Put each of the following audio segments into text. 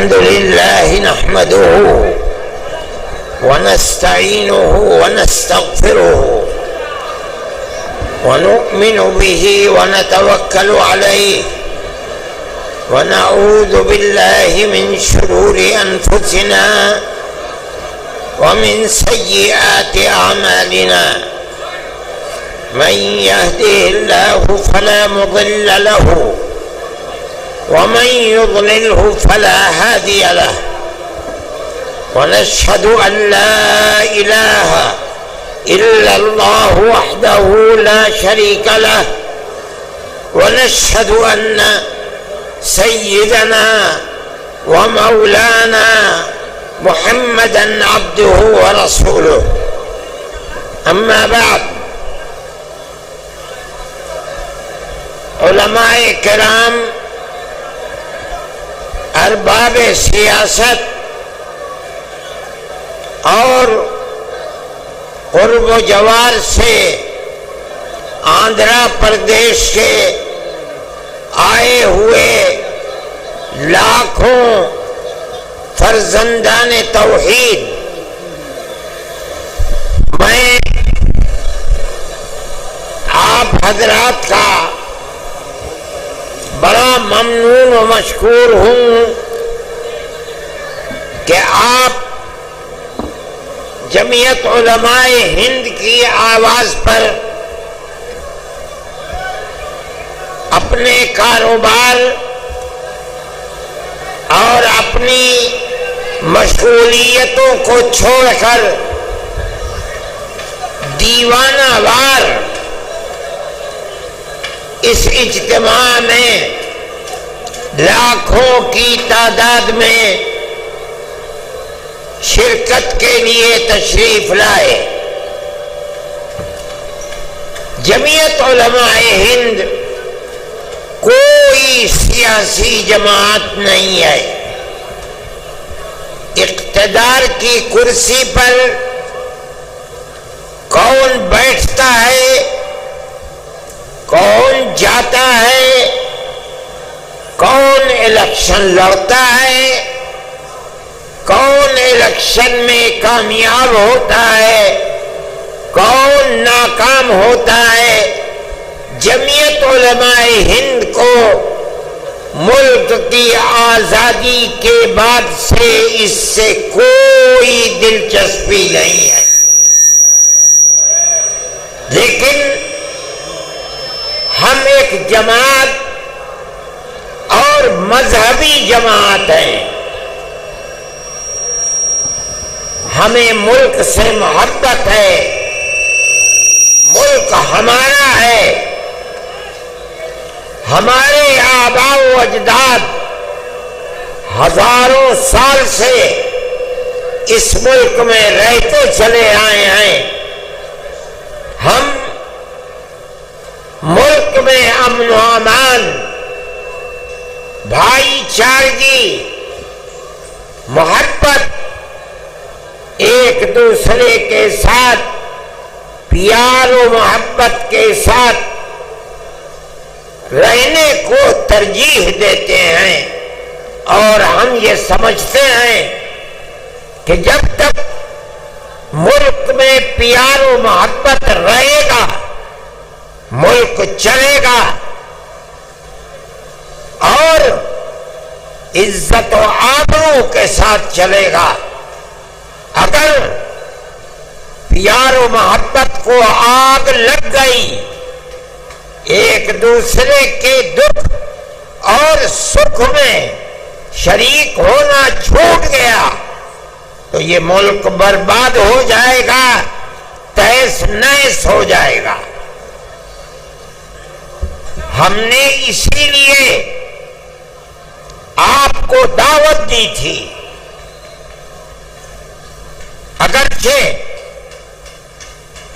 الحمد لله نحمده ونستعينه ونستغفره ونؤمن به ونتوكل عليه ونعوذ بالله من شرور أنفسنا ومن سيئات أعمالنا. من يهده الله فلا مضل له ومن يضلله فلا هادي له. ونشهد أن لا إله إلا الله وحده لا شريك له. ونشهد أن سيدنا ومولانا محمدا عبده ورسوله. أما بعد، علماء کرام، ارباب سیاست اور قرب و جوار سے آندھرا پردیش سے آئے ہوئے لاکھوں فرزندان توحید، میں آپ حضرات کا بڑا ممنون و مشکور ہوں کہ آپ جمعیت علماء ہند کی آواز پر اپنے کاروبار اور اپنی مشغولیتوں کو چھوڑ کر دیوانہ وار اس اجتماع میں لاکھوں کی تعداد میں شرکت کے لیے تشریف لائے. جمعیت علماء ہند کوئی سیاسی جماعت نہیں ہے. اقتدار کی کرسی پر کون بیٹھتا ہے، کون جاتا ہے، کون الیکشن لڑتا ہے، کون الیکشن میں کامیاب ہوتا ہے، کون ناکام ہوتا ہے، جمعیت علماء ہند کو ملک کی آزادی کے بعد سے اس سے کوئی دلچسپی نہیں ہے. لیکن ہم ایک جماعت اور مذہبی جماعت ہیں. ہمیں ملک سے محبت ہے، ملک ہمارا ہے. ہمارے آباء و اجداد ہزاروں سال سے اس ملک میں رہتے چلے آئے ہیں. ہم ملک میں امن و امان، بھائی چارگی، محبت، ایک دوسرے کے ساتھ پیار و محبت کے ساتھ رہنے کو ترجیح دیتے ہیں. اور ہم یہ سمجھتے ہیں کہ جب تک ملک میں پیار و محبت رہے گا ملک چلے گا اور عزت و آبرو کے ساتھ چلے گا. اگر پیار و محبت کو آگ لگ گئی، ایک دوسرے کے دکھ اور سکھ میں شریک ہونا چھوٹ گیا تو یہ ملک برباد ہو جائے گا، تہس نہس ہو جائے گا. ہم نے اسی لیے آپ کو دعوت دی تھی. اگرچہ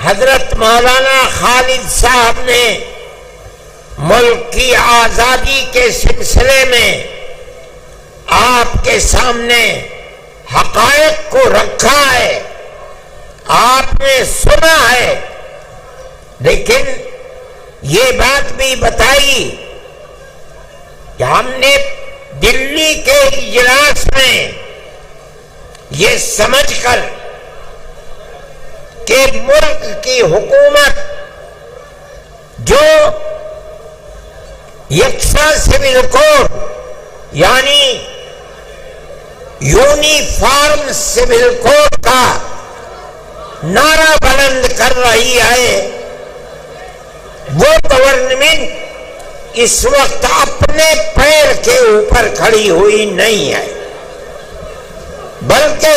حضرت مولانا خالد صاحب نے ملک کی آزادی کے سلسلے میں آپ کے سامنے حقائق کو رکھا ہے، آپ نے سنا ہے، لیکن یہ بات بھی بتائی کہ ہم نے دلی کے اجلاس میں یہ سمجھ کر کہ ملک کی حکومت جو یکساں سول کوڈ یعنی یونیفارم سول کوڈ کا نعرہ بلند کر رہی ہے، وہ گورنمنٹ اس وقت اپنے پیر کے اوپر کھڑی ہوئی نہیں ہے، بلکہ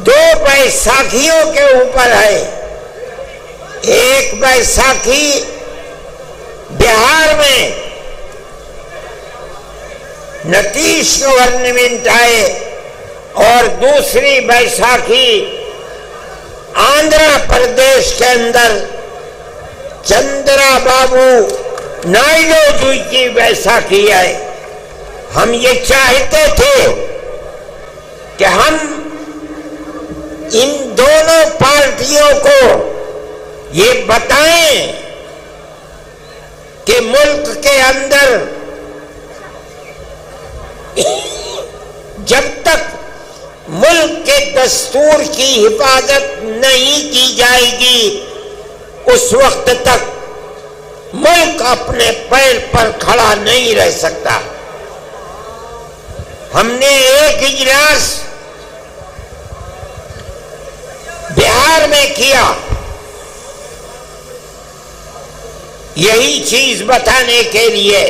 دو بیساکھیوں کے اوپر ہے۔ ایک بیساکھی بہار میں نتیش گورنمنٹ آئے اور دوسری بیساکھی آندھرا پردیش کے اندر چندرا بابو نائیڈو جی کی بیساکھی ہے۔ ہم یہ چاہتے تھے کہ ہم ان دونوں پارٹیوں کو یہ بتائیں کہ ملک کے اندر جب تک ملک کے دستور کی حفاظت نہیں کی جائے گی اس وقت تک ملک اپنے پیر پر کھڑا نہیں رہ سکتا۔ ہم نے ایک اجلاس بہار میں کیا، یہی چیز بتانے کے لیے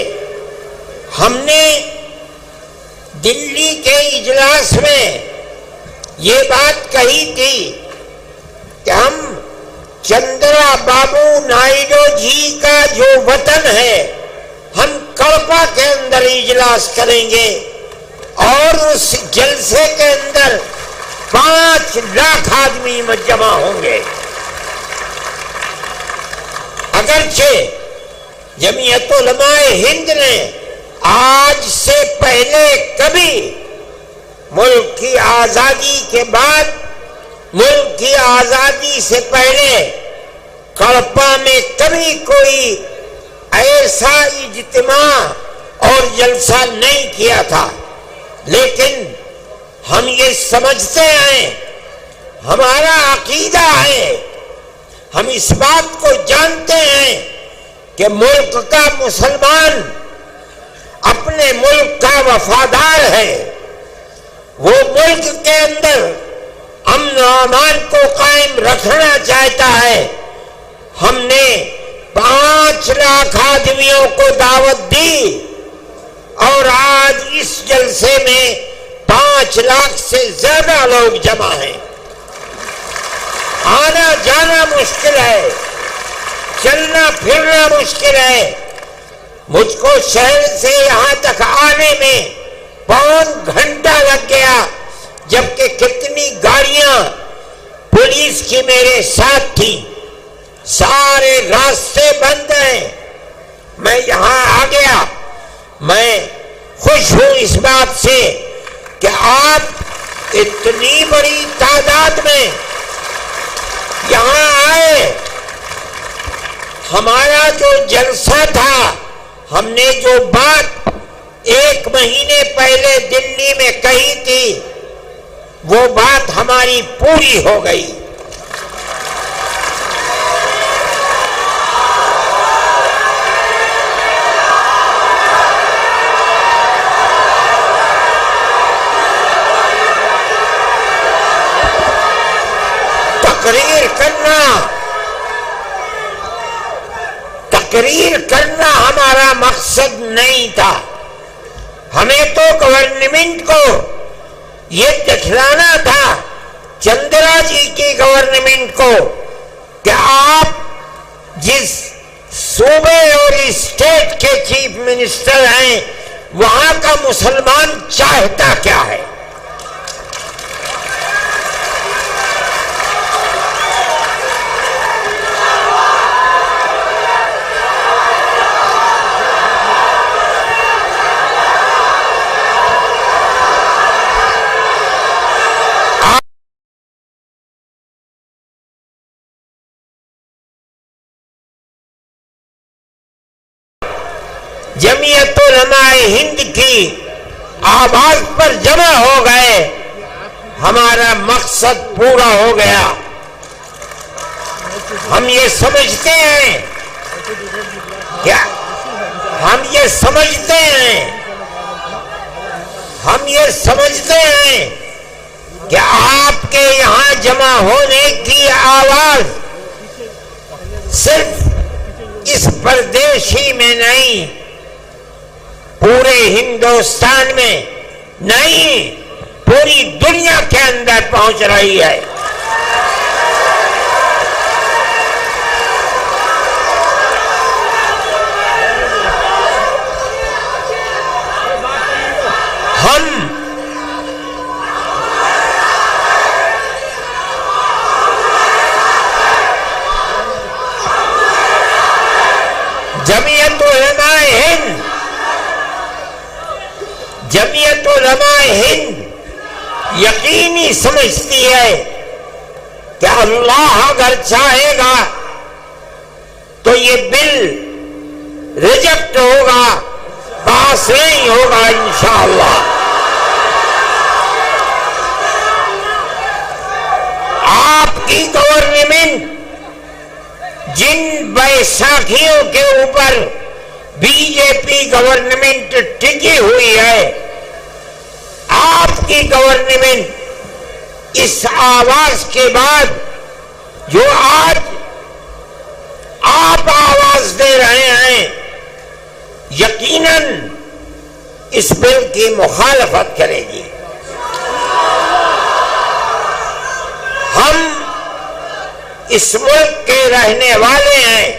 ہم نے دلی کے اجلاس میں یہ بات کہی تھی کہ ہم چندرا بابو نائیڈو جی کا جو وطن ہے ہم کڑپا کے اندر اجلاس کریں گے اور اس جلسے کے اندر 5 لاکھ آدمی جمع ہوں گے۔ اگرچہ جمعیت علماء ہند نے آج سے پہلے کبھی ملک کی آزادی کے بعد، ملک کی آزادی سے پہلے کڑپا میں کبھی کوئی ایسا اجتماع اور جلسہ نہیں کیا تھا، لیکن ہم یہ سمجھتے ہیں، ہمارا عقیدہ ہے، ہم اس بات کو جانتے ہیں کہ ملک کا مسلمان اپنے ملک کا وفادار ہے، وہ ملک کے اندر امن و امان کو قائم رکھنا چاہتا ہے۔ ہم نے 5 لاکھ آدمیوں کو دعوت دی اور آج اس جلسے میں 5 لاکھ سے زیادہ لوگ جمع ہیں۔ آنا جانا مشکل ہے، چلنا پھرنا مشکل ہے۔ مجھ کو شہر سے یہاں تک آنے میں 5 گھنٹہ لگ گیا، جبکہ کتنی گاڑیاں پولیس کی میرے ساتھ تھی، سارے راستے بند ہیں۔ میں یہاں آ گیا، میں خوش ہوں اس بات سے کہ آپ اتنی بڑی تعداد میں یہاں آئے۔ ہمارا جو جلسہ تھا، ہم نے جو بات 1 مہینے پہلے دلی میں کہی تھی، وہ بات ہماری پوری ہو گئی۔ تقریر کرنا ہمارا مقصد نہیں تھا، ہمیں تو گورنمنٹ کو یہ دکھلانا تھا، چندرا جی کی گورنمنٹ کو، کہ آپ جس صوبے اور اسٹیٹ کے چیف منسٹر ہیں وہاں کا مسلمان چاہتا کیا ہے۔ جمعیت علماء ہند کی آواز پر جمع ہو گئے، ہمارا مقصد پورا ہو گیا۔ ہم یہ سمجھتے ہیں کیا؟ ہم یہ سمجھتے ہیں کہ آپ کے یہاں جمع ہونے کی آواز صرف اس پردیش ہی میں نہیں، پورے ہندوستان میں نہیں، پوری دنیا کے اندر پہنچ رہی ہے۔ ہم جمعیت علماء ہند یقینی سمجھتی ہے کہ اللہ اگر چاہے گا تو یہ بل ریجیکٹ ہوگا، پاس نہیں ہوگا انشاءاللہ۔ آپ کی گورنمنٹ جن بیساکھیوں کے اوپر بی جے پی گورنمنٹ ٹکی ہوئی ہے، آپ کی گورنمنٹ اس آواز کے بعد جو آج آپ آواز دے رہے ہیں، یقیناً اس بل کی مخالفت کرے گی۔ ہم اس ملک کے رہنے والے ہیں،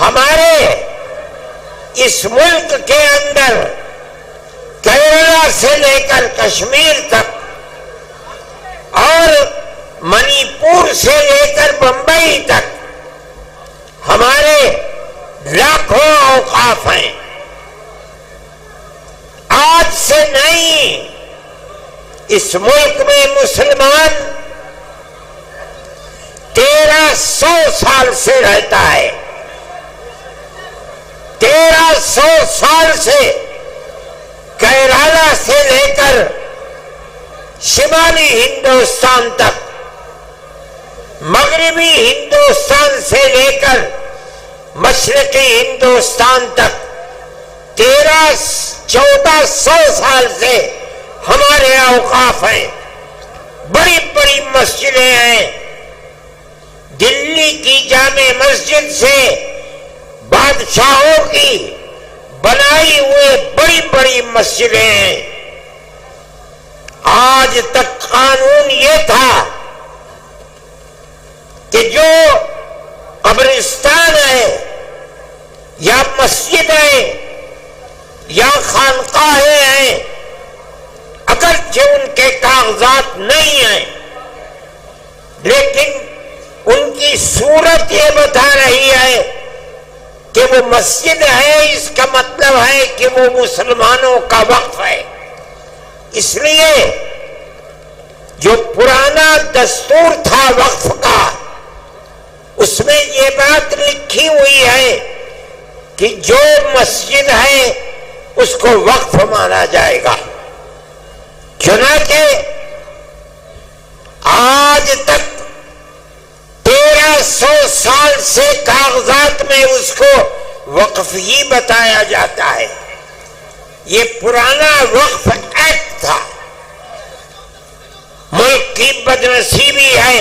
ہمارے اس ملک کے اندر کیرلا سے لے کر کشمیر تک اور منی پور سے لے کر بمبئی تک ہمارے لاکھوں اوقاف ہیں۔ آج سے نہیں، اس ملک میں مسلمان 1300 سال سے رہتا ہے۔ 1300 سال سے کیرالہ سے لے کر شمالی ہندوستان تک، مغربی ہندوستان سے لے کر مشرقی ہندوستان تک 1300-1400 سال سے ہمارے اوقاف ہیں۔ بڑی بڑی مسجدیں ہیں، دلی کی جامع مسجد سے بادشاہوں کی بنائی ہوئے بڑی بڑی مسجدیں ہیں۔ آج تک قانون یہ تھا کہ جو قبرستان ہے یا مسجد ہے یا خانقاہیں ہیں، اگرچہ ان کے کاغذات نہیں ہیں، لیکن ان کی صورت یہ بتا رہی ہے کہ وہ مسجد ہے، اس کا مطلب ہے کہ وہ مسلمانوں کا وقف ہے۔ اس لیے جو پرانا دستور تھا وقف کا، اس میں یہ بات لکھی ہوئی ہے کہ جو مسجد ہے اس کو وقف مانا جائے گا۔ چنانچہ آج تک 1300 سال سے کاغذات میں اس کو وقف ہی بتایا جاتا ہے۔ یہ پرانا وقف ایکٹ تھا۔ ملک کی بدنصیبی ہے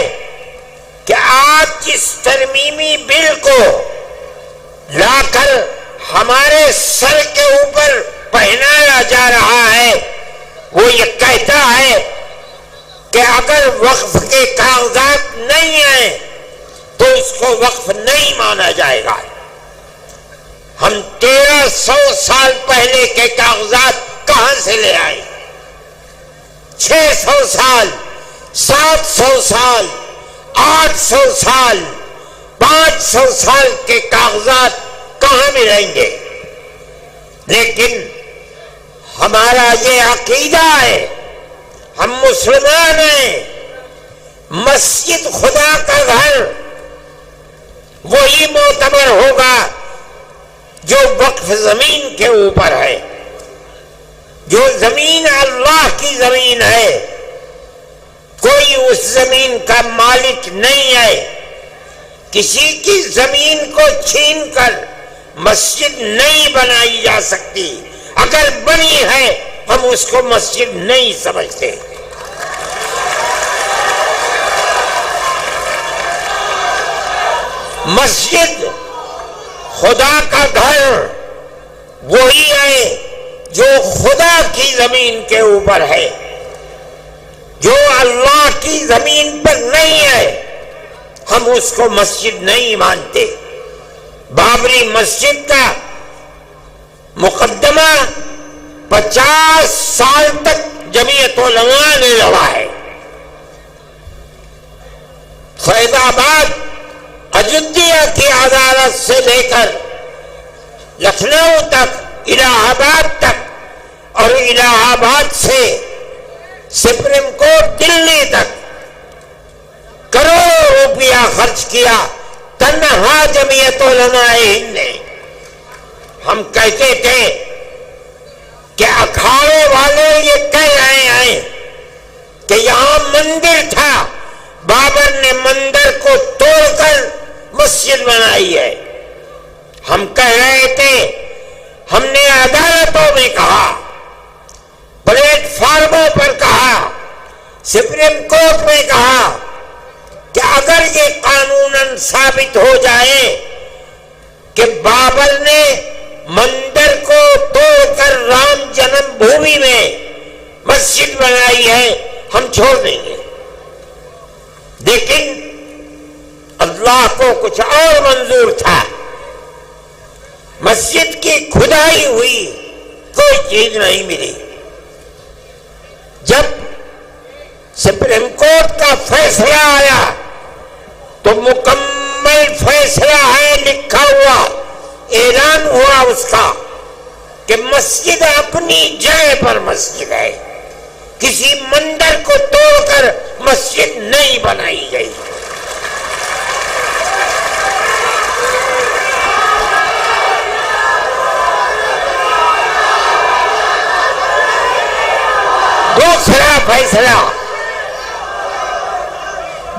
کہ آج جس ترمیمی بل کو لا کر ہمارے سر کے اوپر پہنایا جا رہا ہے، وہ یہ کہتا ہے کہ اگر وقف کے کاغذات نہیں ہیں تو اس کو وقف نہیں مانا جائے گا۔ ہم 1300 سال پہلے کے کاغذات کہاں سے لے آئے؟ 600 سال، 700 سال، 800 سال، 500 سال کے کاغذات کہاں ملیں گے؟ لیکن ہمارا یہ عقیدہ ہے، ہم مسلمان ہیں، مسجد خدا کا گھر وہی معتبر ہوگا جو وقف زمین کے اوپر ہے، جو زمین اللہ کی زمین ہے، کوئی اس زمین کا مالک نہیں ہے. کسی کی زمین کو چھین کر مسجد نہیں بنائی جا سکتی. اگر بنی ہے ہم اس کو مسجد نہیں سمجھتے. مسجد خدا کا گھر وہی ہے جو خدا کی زمین کے اوپر ہے. جو اللہ کی زمین پر نہیں ہے ہم اس کو مسجد نہیں مانتے. بابری مسجد کا مقدمہ 50 سال تک جمعیت علماء نے لڑا ہے. فیض آباد اجودھیا کی عدالت سے لے کر لکھنؤ تک، الہ آباد تک، اور الہ آباد سے سپریم کورٹ دلی تک کروڑوں روپیہ خرچ کیا تنہا جمعیت علماء ہند نے. ہم کہتے تھے کہ اکھاڑے والے یہ کہہ رہے ہیں کہ یہاں مندر تھا، بابر نے مندر کو توڑ کر مسجد بنائی ہے. ہم کہہ رہے تھے، ہم نے عدالتوں میں کہا، پلیٹ فارموں پر کہا، سپریم کورٹ میں کہا کہ اگر یہ قانوناً ثابت ہو جائے کہ بابر نے مندر کو توڑ کر رام جنم بھومی میں مسجد بنائی ہے، ہم چھوڑ دیں گے. لیکن اللہ کو کچھ اور منظور تھا. مسجد کی کھدائی ہوئی، کوئی چیز نہیں ملی. جب سپریم کورٹ کا فیصلہ آیا تو مکمل فیصلہ ہے، لکھا ہوا، اعلان ہوا اس کا کہ مسجد اپنی جگہ پر مسجد ہے، کسی مندر کو توڑ کر مسجد نہیں بنائی گئی.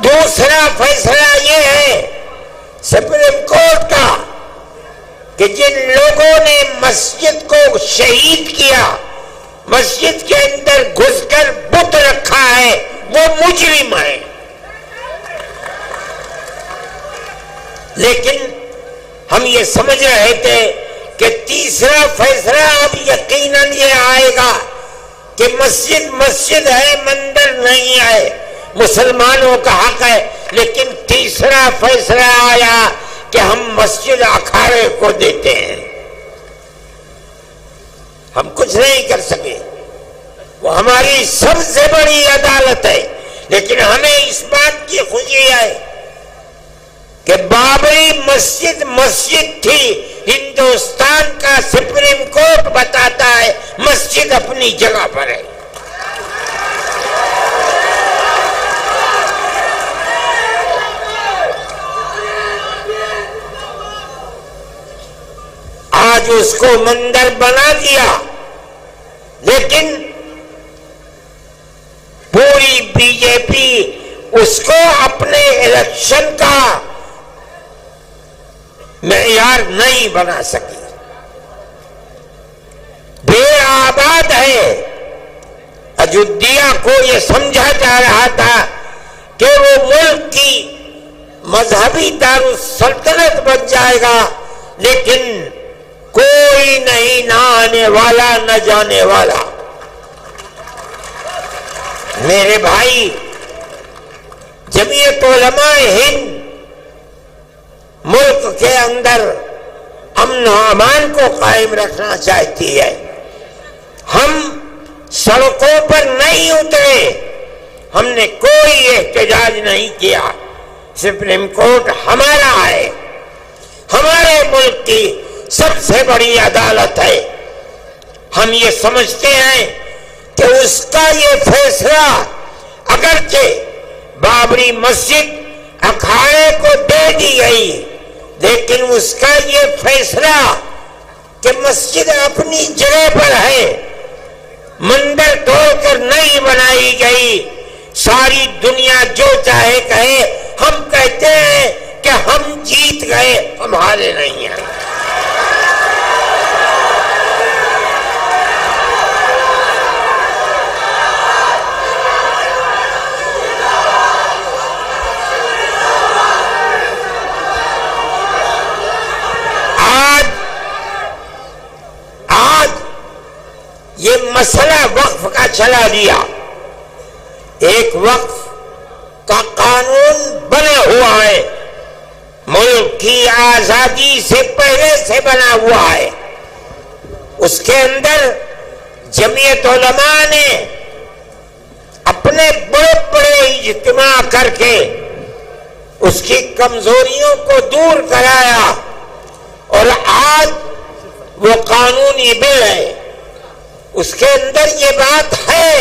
دوسرا فیصلہ یہ ہے سپریم کورٹ کا کہ جن لوگوں نے مسجد کو شہید کیا، مسجد کے اندر گھس کر بت رکھا ہے، وہ مجرم ہے. لیکن ہم یہ سمجھ رہے تھے کہ تیسرا فیصلہ اب یقیناً یہ آئے گا کہ مسجد مسجد ہے، مندر نہیں ہے، مسلمانوں کا حق ہے. لیکن تیسرا فیصلہ آیا کہ ہم مسجد اکھاڑے کو دیتے ہیں. ہم کچھ نہیں کر سکے، وہ ہماری سب سے بڑی عدالت ہے. لیکن ہمیں اس بات کی خوشی ہے کہ بابری مسجد مسجد تھی. ہندوستان کا سپریم کورٹ بتاتا ہے مسجد اپنی جگہ پر ہے. آج اس کو مندر بنا دیا، لیکن پوری بی جے پی اس کو اپنے الیکشن کا معیار نہیں بنا سکی. بے آباد ہے. اجودھیا کو یہ سمجھا جا رہا تھا کہ وہ ملک کی مذہبی دارالسلطنت بن جائے گا، لیکن کوئی نہیں، نہ آنے والا نہ جانے والا. میرے بھائی، جمعیت علماء ہند ملک کے اندر امن و امان کو قائم رکھنا چاہتی ہے. ہم سڑکوں پر نہیں اترے، ہم نے کوئی احتجاج نہیں کیا. سپریم کورٹ ہمارا ہے، ہمارے ملک کی سب سے بڑی عدالت ہے. ہم یہ سمجھتے ہیں کہ اس کا یہ فیصلہ اگرچہ بابری مسجد اکھاڑے کو دے دی گئی، لیکن اس کا یہ فیصلہ کہ مسجد اپنی جگہ پر ہے، مندر توڑ کر نہیں بنائی گئی۔ ساری دنیا جو چاہے کہے، ہم کہتے ہیں کہ ہم جیت گئے، ہم ہارے نہیں ہیں۔ یہ مسئلہ وقف کا چلا دیا، ایک وقف کا قانون بنا ہوا ہے، ملک کی آزادی سے پہلے سے بنا ہوا ہے۔ اس کے اندر جمعیت علماء نے اپنے بڑے بڑے اجتماع کر کے اس کی کمزوریوں کو دور کرایا، اور آج وہ قانونی بل ہے۔ اس کے اندر یہ بات ہے،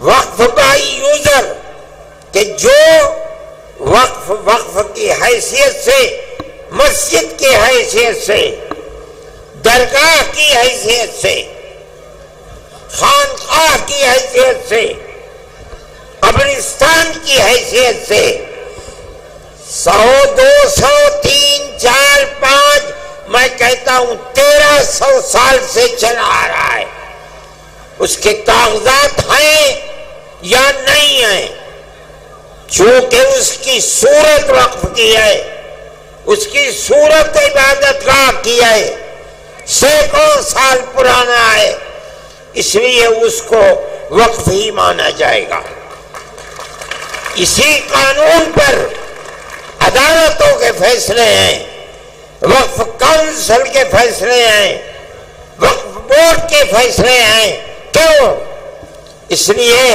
وقف بائی یوزر، کہ جو وقف کی حیثیت سے، مسجد کی حیثیت سے، درگاہ کی حیثیت سے، خانقاہ کی حیثیت سے، قبرستان کی حیثیت سے 100، 200، 3، 4، 5، میں کہتا ہوں 1300 سال سے چلا آ رہا ہے۔ اس کے کاغذات ہیں یا نہیں ہیں؟ چونکہ اس کی صورت وقف کی ہے، اس کی صورت عبادت گاہ کی ہے، سینکڑوں سال پرانا ہے، اس لیے اس کو وقف ہی مانا جائے گا۔ اسی قانون پر عدالتوں کے فیصلے ہیں، وقف کونسل کے فیصلے ہیں، وقف بورڈ کے فیصلے ہیں۔ کیوں؟ اس لیے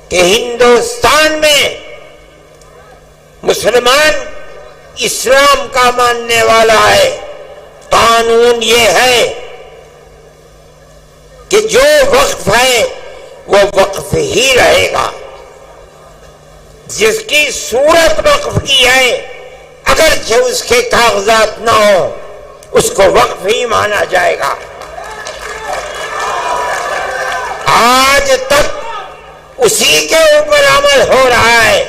کہ ہندوستان میں مسلمان اسلام کا ماننے والا ہے۔ قانون یہ ہے کہ جو وقف ہے وہ وقف ہی رہے گا، جس کی صورت وقف کی ہے اگرچہ اس کے کاغذات نہ ہو، اس کو وقف ہی مانا جائے گا۔ آج تک اسی کے اوپر عمل ہو رہا ہے۔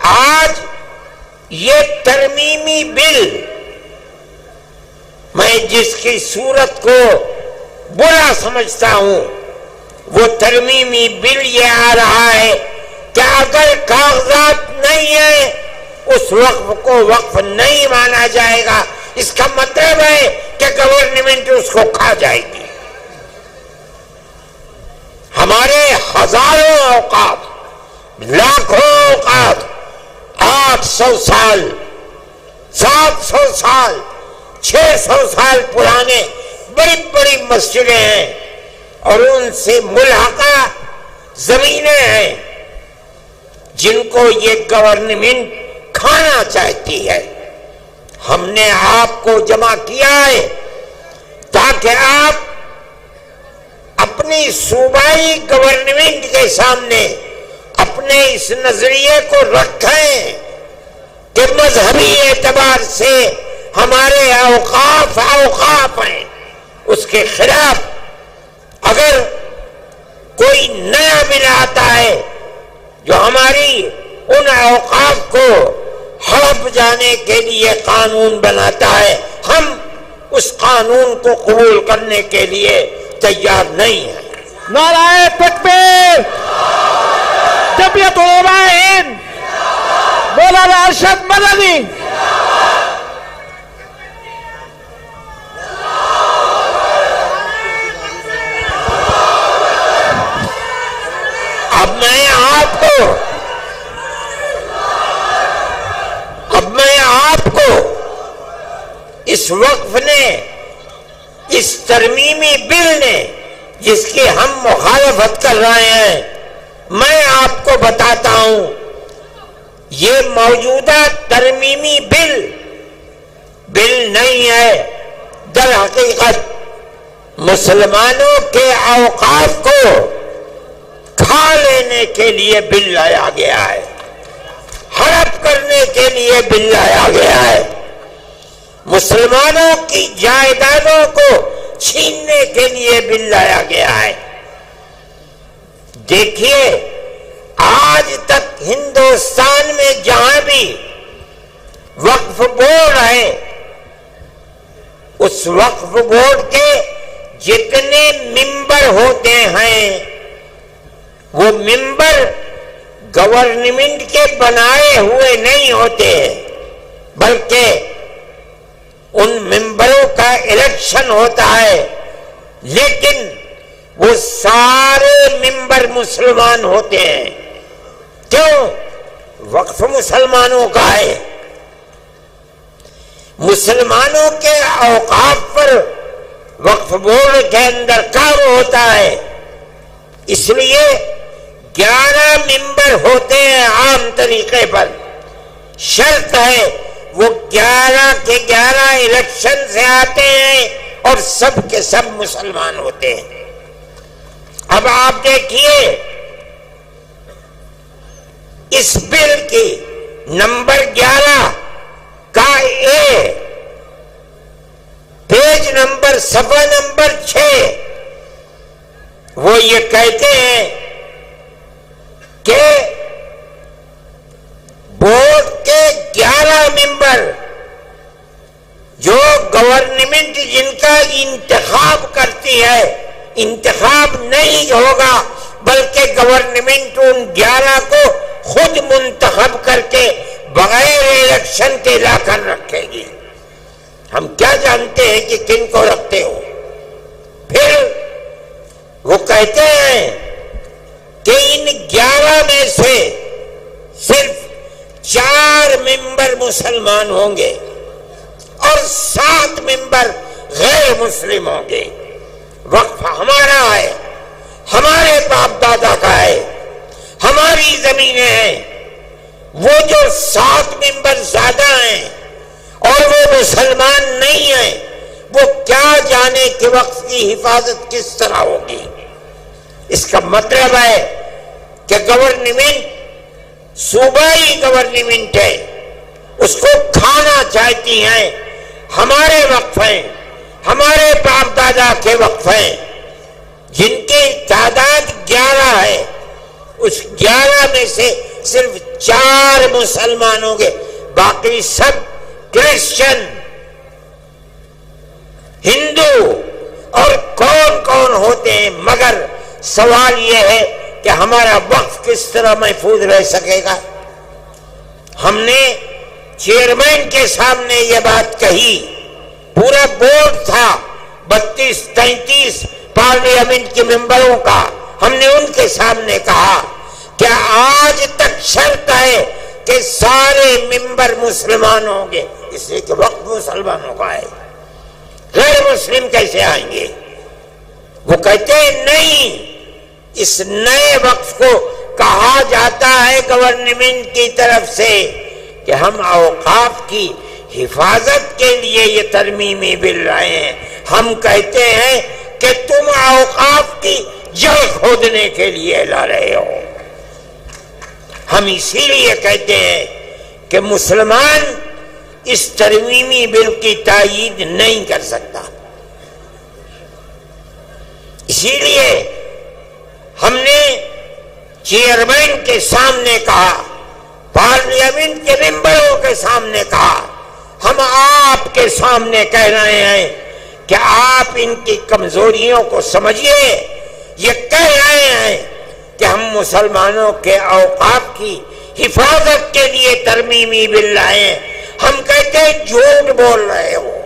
آج یہ ترمیمی بل، میں جس کی صورت کو برا سمجھتا ہوں، وہ ترمیمی بل یہ آ رہا ہے کہ اگر کاغذات نہیں ہیں اس وقف کو وقف نہیں مانا جائے گا۔ اس کا مطلب ہے کہ گورنمنٹ اس کو کھا جائے گی۔ ہمارے ہزاروں اوقاف، لاکھوں اوقاف، 800 سال، 700 سال، 600 سال پرانے بڑی بڑی مسجدیں ہیں، اور ان سے ملحقہ زمینیں ہیں جن کو یہ گورنمنٹ کھانا چاہتی ہے۔ ہم نے آپ کو جمع کیا ہے تاکہ آپ اپنی صوبائی گورنمنٹ کے سامنے اپنے اس نظریے کو رکھیں کہ مذہبی اعتبار سے ہمارے اوقاف ہیں، اس کے خلاف اگر کوئی نیا بل آتا ہے جو ہماری ان اوقاف کو ہڑپ جانے کے لیے قانون بناتا ہے، ہم اس قانون کو قبول کرنے کے لیے تیار نہیں ہیں۔ نعرہ تکبیر، جمعیت علماء ہند، مولانا ارشد مدنی۔ اب میں آپ کو اس وقف نے، اس ترمیمی بل نے جس کی ہم مخالفت کر رہے ہیں، میں آپ کو بتاتا ہوں یہ موجودہ ترمیمی بل نہیں ہے، در حقیقت مسلمانوں کے اوقاف کو کھا لینے کے لیے بل لایا گیا ہے، ہڑپ کرنے کے لیے بل لایا گیا ہے۔ مسلمانوں کی جائیدادوں کو چھیننے کے لیے بل لایا گیا ہے۔ دیکھیے آج تک ہندوستان میں جہاں بھی وقف بورڈ ہے، اس وقف بورڈ کے جتنے ممبر ہوتے ہیں وہ ممبر گورنمنٹ کے بنائے ہوئے نہیں ہوتے، بلکہ ان ممبروں کا الیکشن ہوتا ہے، لیکن وہ سارے ممبر مسلمان ہوتے ہیں۔ کیوں؟ وقف مسلمانوں کا ہے۔ مسلمانوں کے اوقاف پر وقف بورڈ کے اندر کام ہوتا ہے، اس لیے 11 ممبر ہوتے ہیں عام طریقے پر۔ شرط ہے وہ 11 کے 11 الیکشن سے آتے ہیں اور سب کے سب مسلمان ہوتے ہیں۔ اب آپ دیکھیے اس بل کی نمبر 11 کا اے، پیج نمبر صفحہ نمبر 6، وہ یہ کہتے ہیں کہ بورڈ کے 11 ممبر جو گورنمنٹ جن کا انتخاب کرتی ہے، انتخاب نہیں ہوگا بلکہ گورنمنٹ ان 11 کو خود منتخب کر کے بغیر الیکشن کے لا کر رکھے گی۔ ہم کیا جانتے ہیں کہ کن کو رکھتے ہو؟ پھر وہ کہتے ہیں کہ ان 11 میں سے صرف 4 ممبر مسلمان ہوں گے اور 7 ممبر غیر مسلم ہوں گے۔ وقف ہمارا ہے، ہمارے باپ دادا کا ہے، ہماری زمینیں ہیں۔ وہ جو 7 ممبر زیادہ ہیں اور وہ مسلمان نہیں ہیں، وہ کیا جانے کہ وقف کی حفاظت کس طرح ہوگی۔ اس کا مطلب ہے کہ گورنمنٹ صوبائی گورنمنٹ ہے، اس کو کھانا چاہتی ہیں۔ ہمارے وقف ہیں، ہمارے باپ دادا کے وقف ہیں، جن کی تعداد 11 ہے، اس 11 میں سے صرف 4 مسلمان ہوں گے، باقی سب کرسچن، ہندو اور کون کون ہوتے ہیں۔ مگر سوال یہ ہے کہ ہمارا وقف کس طرح محفوظ رہ سکے گا؟ ہم نے چیئرمین کے سامنے یہ بات کہی، پورا بورڈ تھا 32-33 پارلیمنٹ کے ممبروں کا، ہم نے ان کے سامنے کہا کہ آج تک شرط ہے کہ سارے ممبر مسلمان ہوں گے، اس لیے کہ وقف مسلمانوں کا ہے، غیر مسلم کیسے آئیں گے؟ وہ کہتے ہیں نہیں، اس نئے وقف کو کہا جاتا ہے گورنمنٹ کی طرف سے کہ ہم اوقاف کی حفاظت کے لیے یہ ترمیمی بل لائے ہیں۔ ہم کہتے ہیں کہ تم اوقاف کی جڑ کھودنے کے لیے لا رہے ہو۔ ہم اسی لیے کہتے ہیں کہ مسلمان اس ترمیمی بل کی تائید نہیں کر سکتا۔ اسی لیے ہم نے چیئرمین کے سامنے کہا، پارلیمنٹ کے ممبروں کے سامنے کہا، ہم آپ کے سامنے کہہ رہے ہیں کہ آپ ان کی کمزوریوں کو سمجھیے۔ یہ کہہ رہے ہیں کہ ہم مسلمانوں کے اوقاف کی حفاظت کے لیے ترمیمی بل لائے ہیں۔ ہم کہتے ہیں جھوٹ بول رہے ہو،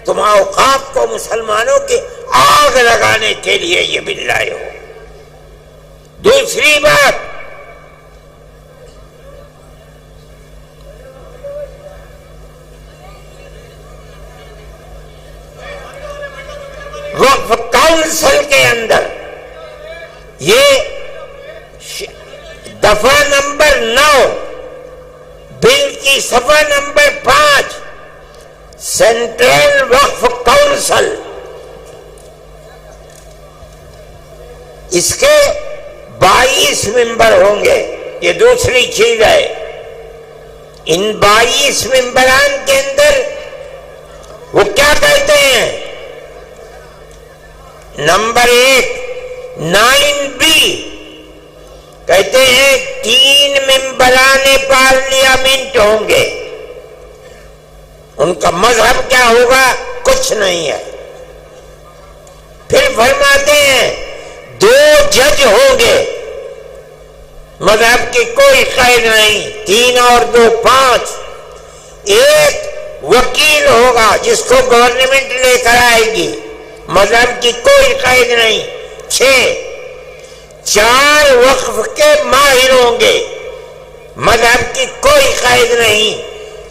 تم اوقاف کو مسلمانوں کی آگ لگانے کے لیے یہ بل لائے ہو۔ دوسری بات، وقف کونسل کے اندر یہ دفعہ نمبر 9 بل کی صفحہ نمبر 5، سینٹرل وقف کونسل، اس کے 22 ممبر ہوں گے۔ یہ دوسری چیز ہے، ان 22 ممبران کے اندر ہیں نمبر 1 9B کہتے ہیں 3 ممبران پارلیمنٹ ہوں گے. ان کا مذہب کیا ہوگا؟ کچھ نہیں ہے. پھر فرماتے ہیں 2 جج ہوں گے، مذہب کی کوئی قید نہیں. 3 اور 2 5. 1 وکیل ہوگا جس کو گورنمنٹ لے کر آئے گی، مذہب کی کوئی قید نہیں. 6 4 وقف کے ماہر ہوں گے، مذہب کی کوئی قید نہیں.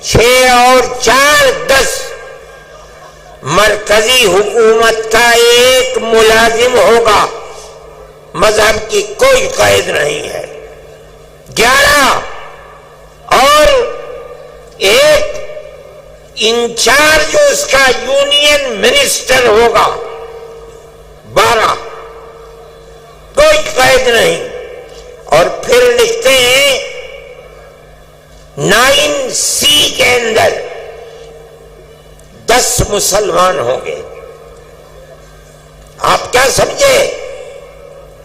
6 اور 4 10 مرکزی حکومت کا 1 ملازم ہوگا، مذہب کی کوئی قید نہیں ہے. 11 اور 1 انچارج اس کا یونین منسٹر ہوگا. 12 کوئی قید نہیں. اور پھر لکھتے ہیں 9C کے اندر 10 مسلمان ہوں گے. آپ کیا سمجھے؟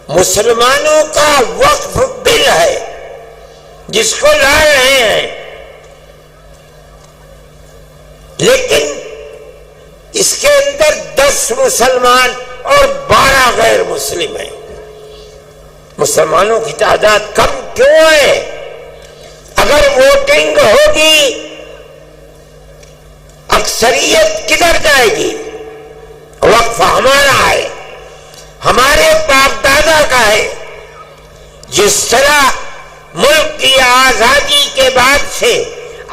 مسلمانوں کا وقف بل ہے جس کو لا رہے ہیں، لیکن اس کے اندر 10 مسلمان اور 12 غیر مسلم ہیں. مسلمانوں کی تعداد کم کیوں ہے؟ اگر ووٹنگ ہوگی اکثریت کدھر جائے گی؟ وقف ہمارا ہے، ہمارے باپ دادا کا ہے. جس طرح ملک کی آزادی کے بعد سے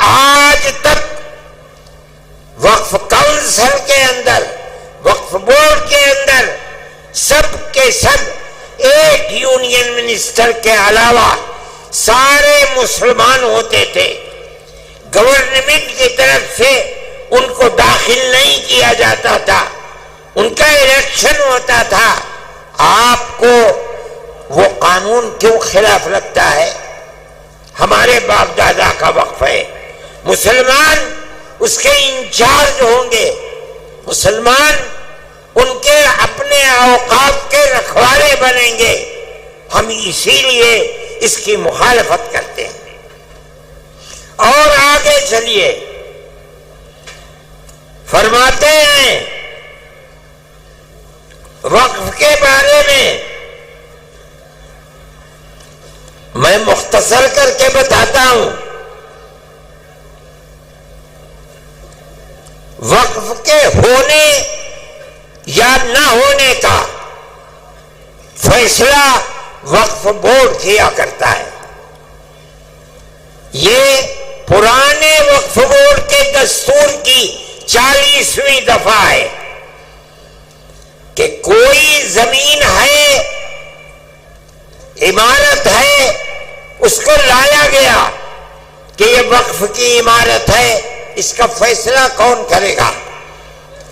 آج تک وقف کونسل کے اندر، وقف بورڈ کے اندر سب کے سب ایک یونین منسٹر کے علاوہ سارے مسلمان ہوتے تھے. گورنمنٹ کی طرف سے ان کو داخل نہیں کیا جاتا تھا، ان کا الیکشن ہوتا تھا. آپ کو وہ قانون کیوں خلاف لگتا ہے؟ ہمارے باپ دادا کا وقف ہے. مسلمان اس کے انچارج ہوں گے، مسلمان ان کے اپنے اوقاف کے رکھوالے بنیں گے. ہم اسی لیے اس کی مخالفت کرتے ہیں. اور آگے چلیے، فرماتے ہیں وقف کے بارے میں میں مختصر کر کے بتاتا ہوں. وقف کے ہونے یا نہ ہونے کا فیصلہ وقف بورڈ کیا کرتا ہے. یہ پرانے وقف بورڈ کے دستور کی 40ویں دفعہ ہے کہ کوئی زمین ہے، عمارت ہے، اس کو لایا گیا کہ یہ وقف کی عمارت ہے. اس کا فیصلہ کون کرے گا؟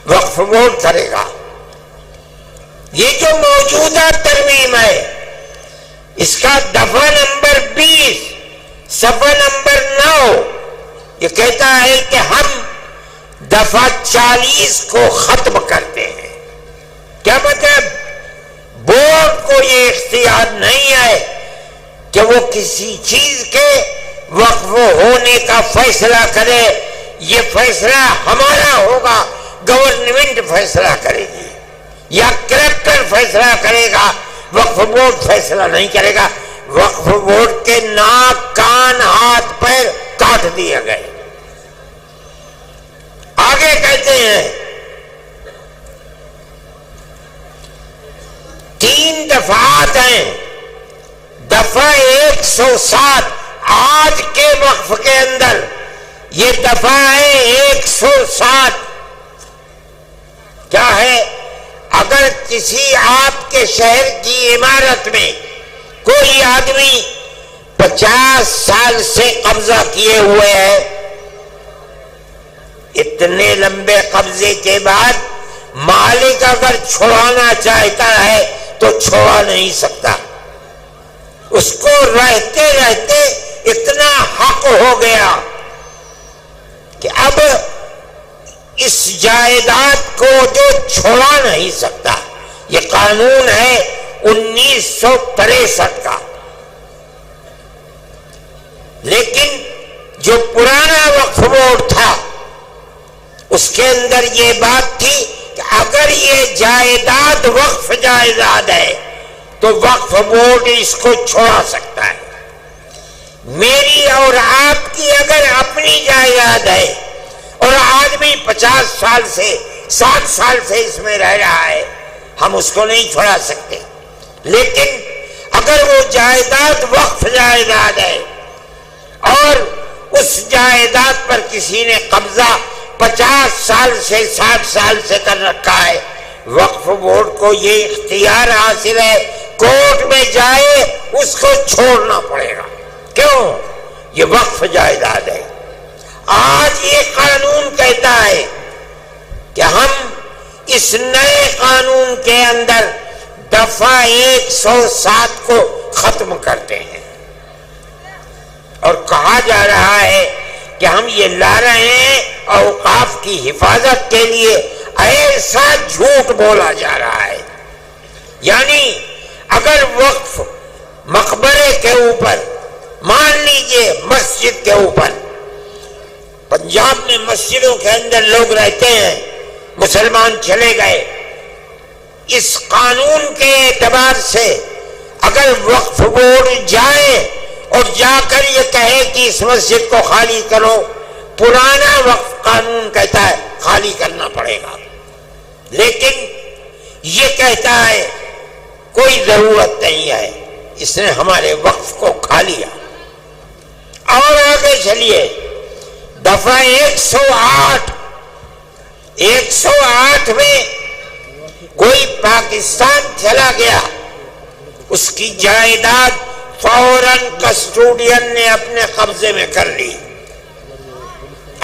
وقف بورڈ کرے گا. یہ جو موجودہ ترمیم ہے اس کا دفعہ نمبر 20 صفحہ نمبر 9 یہ کہتا ہے کہ ہم دفعہ 40 کو ختم کرتے ہیں. کیا مطلب؟ بورڈ کو یہ اختیار نہیں ہے کہ وہ کسی چیز کے وقف ہونے کا فیصلہ کرے. یہ فیصلہ ہمارا ہوگا، گورنمنٹ فیصلہ کرے گی یا کلکٹر فیصلہ کرے گا، وقف بورڈ فیصلہ نہیں کرے گا. وقف بورڈ کے ناک، کان، ہاتھ، پیر کاٹ دیے گئے. آگے کہتے ہیں 3 دفعات ہیں. دفعہ 107 آج کے وقف کے اندر یہ دفعہ ہے 107. کیا ہے؟ اگر کسی آپ کے شہر کی عمارت میں کوئی آدمی 50 سال سے قبضہ کیے ہوئے ہے، اتنے لمبے قبضے کے بعد مالک اگر چھڑانا چاہتا ہے تو چھوڑا نہیں سکتا. اس کو رہتے رہتے اتنا حق ہو گیا کہ اب اس جائیداد کو جو چھوڑا نہیں سکتا، یہ قانون ہے 1963 کا، لیکن جو پرانا وقف بورڈ تھا اس کے اندر یہ بات تھی کہ اگر یہ جائیداد وقف جائیداد ہے تو وقف بورڈ اس کو چھوڑا سکتا ہے۔ میری اور آپ کی اگر اپنی جائیداد ہے اور آدمی 50 سال سے 60 سال سے اس میں رہ رہا ہے، ہم اس کو نہیں چھوڑا سکتے، لیکن اگر وہ جائیداد وقف جائیداد ہے اور اس جائیداد پر کسی نے قبضہ 50 سال سے 60 سال سے کر رکھا ہے، وقف بورڈ کو یہ اختیار حاصل ہے، کورٹ میں جائے اس کو چھوڑنا پڑے گا۔ کیوں؟ یہ وقف جائیداد ہے۔ آج یہ قانون کہتا ہے کہ ہم اس نئے قانون کے اندر دفعہ 107 کو ختم کرتے ہیں، اور کہا جا رہا ہے کہ ہم یہ لا رہے ہیں اوقاف کی حفاظت کے لیے۔ ایسا جھوٹ بولا جا رہا ہے، یعنی اگر وقف مقبرے کے اوپر، مان لیجئے مسجد کے اوپر، پنجاب میں مسجدوں کے اندر لوگ رہتے ہیں، مسلمان چلے گئے، اس قانون کے اعتبار سے اگر وقف بورڈ جائے اور جا کر یہ کہے کہ اس مسجد کو خالی کرو، پرانا وقف قانون کہتا ہے خالی کرنا پڑے گا، لیکن یہ کہتا ہے کوئی ضرورت نہیں ہے، اس نے ہمارے وقف کو کھا لیا۔ اور آگے چلیے، دفعہ 108 میں کوئی پاکستان چلا گیا، اس کی جائیداد فوراً کسٹوڈین نے اپنے قبضے میں کر لی۔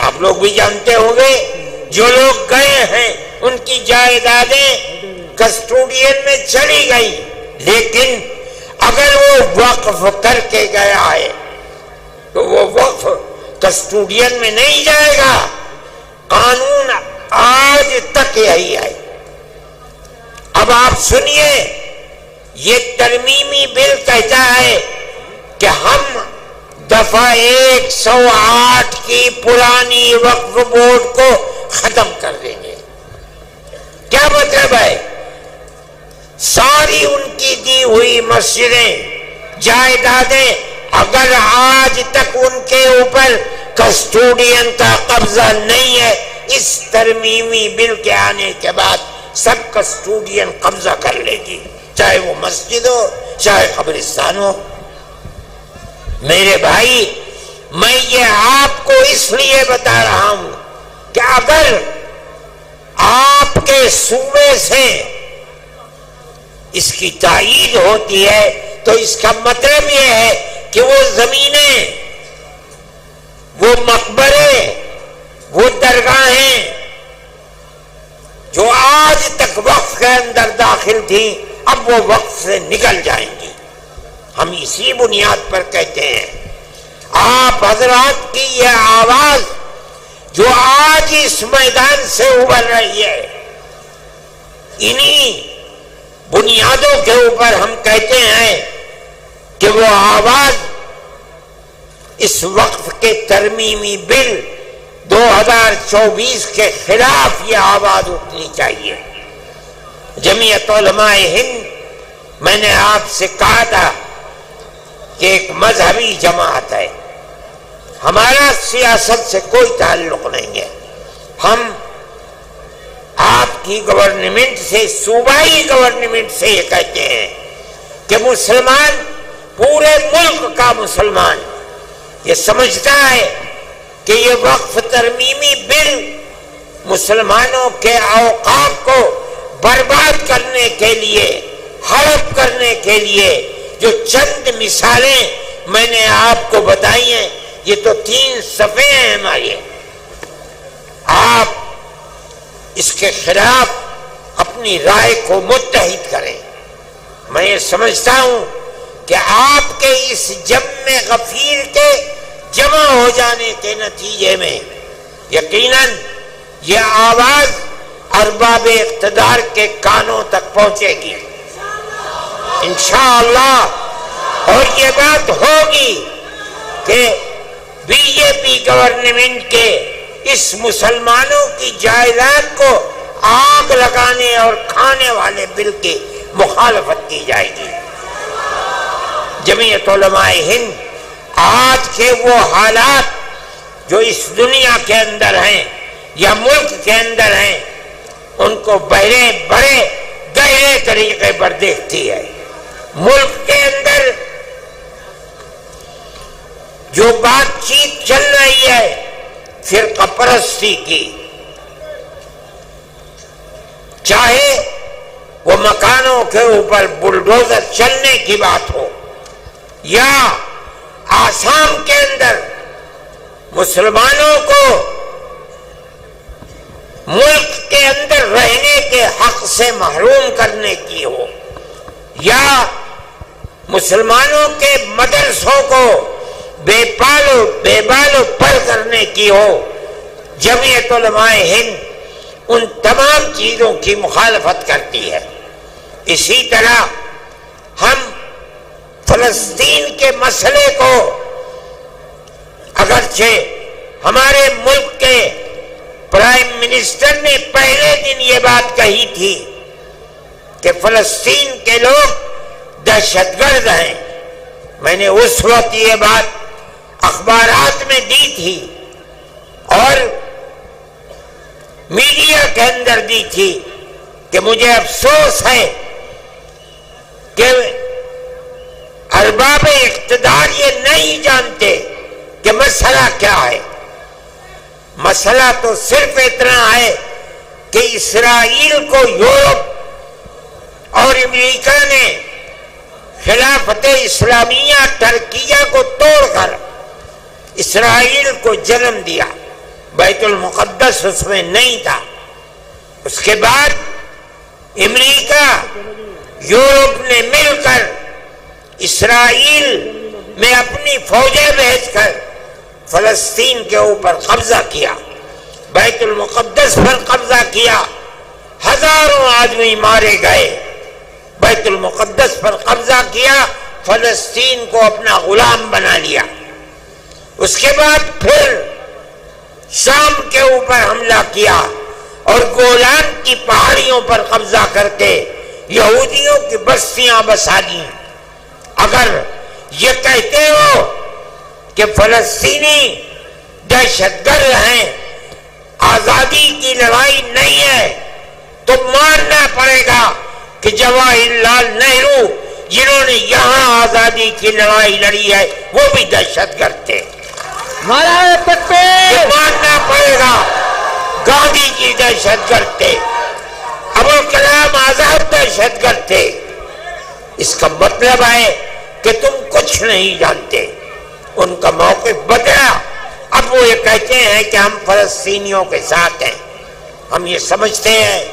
آپ لوگ بھی جانتے ہوں گے، جو لوگ گئے ہیں ان کی جائیدادیں کسٹوڈین میں چلی گئی، لیکن اگر وہ وقف کر کے گیا ہے تو وہ وقف کسٹوڈین میں نہیں جائے گا۔ قانون آج تک یہی ہے۔ اب آپ سنیے، یہ ترمیمی بل کہتا ہے کہ ہم دفعہ 108 کی پرانی وقف بورڈ کو ختم کر دیں گے۔ کیا مطلب ہے؟ ساری ان کی دی ہوئی مسجدیں، جائیدادیں، اگر آج تک ان کے اوپر کسٹوڈین کا قبضہ نہیں ہے، اس ترمیمی بل کے آنے کے بعد سب کسٹوڈین قبضہ کر لے گی، چاہے وہ مسجد ہو چاہے قبرستان ہو۔ میرے بھائی، میں یہ آپ کو اس لیے بتا رہا ہوں کہ اگر آپ کے صوبے سے اس کی تائید ہوتی ہے تو اس کا مطلب یہ ہے کہ وہ زمینیں، وہ مقبرے، وہ درگاہیں جو آج تک وقف کے اندر داخل تھی، اب وہ وقف سے نکل جائیں گی۔ ہم اسی بنیاد پر کہتے ہیں، آپ حضرات کی یہ آواز جو آج اس میدان سے ابھر رہی ہے، انہی بنیادوں کے اوپر ہم کہتے ہیں کہ وہ آواز اس وقف کے ترمیمی بل 2024 کے خلاف یہ آواز اٹھنی چاہیے۔ جمعیت علماء ہند، میں نے آپ سے کہا تھا کہ ایک مذہبی جماعت ہے، ہمارا سیاست سے کوئی تعلق نہیں ہے۔ ہم آپ کی گورنمنٹ سے، صوبائی گورنمنٹ سے یہ کہتے ہیں کہ مسلمان، پورے ملک کا مسلمان یہ سمجھتا ہے کہ یہ وقف ترمیمی بل مسلمانوں کے اوقاف کو برباد کرنے کے لیے، ہڑپ کرنے کے لیے، جو چند مثالیں میں نے آپ کو بتائی ہیں، یہ تو 3 صفحے ہیں ہمارے، آپ اس کے خلاف اپنی رائے کو متحد کریں۔ میں یہ سمجھتا ہوں کہ آپ کے اس جم غفیر کے جمع ہو جانے کے نتیجے میں یقیناً یہ آواز ارباب اقتدار کے کانوں تک پہنچے گی انشاءاللہ، اور یہ بات ہوگی کہ بی جے پی گورنمنٹ کے اس مسلمانوں کی جائیداد کو آگ لگانے اور کھانے والے بل کی مخالفت کی جائے گی۔ جمعیت علماء ہند آج کے وہ حالات جو اس دنیا کے اندر ہیں یا ملک کے اندر ہیں ان کو بڑے گہرے طریقے پر دیکھتی ہے۔ ملک کے اندر جو بات چیت چل رہی ہے فرقہ پرستی کی، چاہے وہ مکانوں کے اوپر بلڈوزر چلنے کی بات ہو یا آسام کے اندر مسلمانوں کو ملک کے اندر رہنے کے حق سے محروم کرنے کی ہو یا مسلمانوں کے مدرسوں کو بے بالو پر کرنے کی ہو، جمعیت علماء ہند ان تمام چیزوں کی مخالفت کرتی ہے۔ اسی طرح ہم فلسطین کے مسئلے کو، اگرچہ ہمارے ملک کے پرائم منسٹر نے پہلے دن یہ بات کہی تھی کہ فلسطین کے لوگ دہشت گرد ہیں، میں نے اس وقت یہ بات اخبارات میں دی تھی اور میڈیا کے اندر دی تھی کہ مجھے افسوس ہے کہ ارباب اقتدار یہ نہیں جانتے کہ مسئلہ کیا ہے۔ مسئلہ تو صرف اتنا ہے کہ اسرائیل کو یورپ اور امریکہ نے خلافت اسلامیہ ترکیہ کو توڑ کر اسرائیل کو جنم دیا، بیت المقدس اس میں نہیں تھا۔ اس کے بعد امریکہ یورپ نے مل کر اسرائیل میں اپنی فوجیں بھیج کر فلسطین کے اوپر قبضہ کیا، بیت المقدس پر قبضہ کیا، ہزاروں آدمی مارے گئے، بیت المقدس پر قبضہ کیا، فلسطین کو اپنا غلام بنا لیا۔ اس کے بعد پھر شام کے اوپر حملہ کیا اور گولان کی پہاڑیوں پر قبضہ کر کے یہودیوں کی بستیاں بسا دی۔ اگر یہ کہتے ہو کہ فلسطینی دہشت گرد ہیں، آزادی کی لڑائی نہیں ہے، تو ماننا پڑے گا کہ جواہر لال نہرو جنہوں نے یہاں آزادی کی لڑائی لڑی ہے وہ بھی دہشت گرد تھے۔ نعرہ تکبیر! یہ ماننا پڑے گا گاندھی جی دہشت گرد تھے، ابوالکلام آزاد دہشت گرد تھے۔ اس کا مطلب ہے کہ تم کچھ نہیں جانتے۔ ان کا موقف بدلا، اب وہ یہ کہتے ہیں کہ ہم فلسطینیوں کے ساتھ ہیں۔ ہم یہ سمجھتے ہیں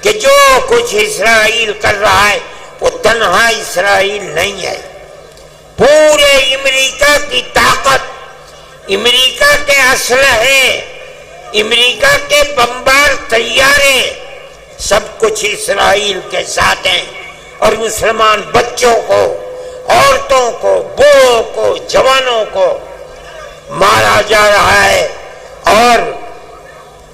کہ جو کچھ اسرائیل کر رہا ہے وہ تنہا اسرائیل نہیں ہے، پورے امریکہ کی طاقت، امریکہ کے اسلحے، امریکہ کے بمبار طیارے، سب کچھ اسرائیل کے ساتھ ہیں، اور مسلمان بچوں کو، عورتوں کو، بوڑھوں کو، جوانوں کو مارا جا رہا ہے اور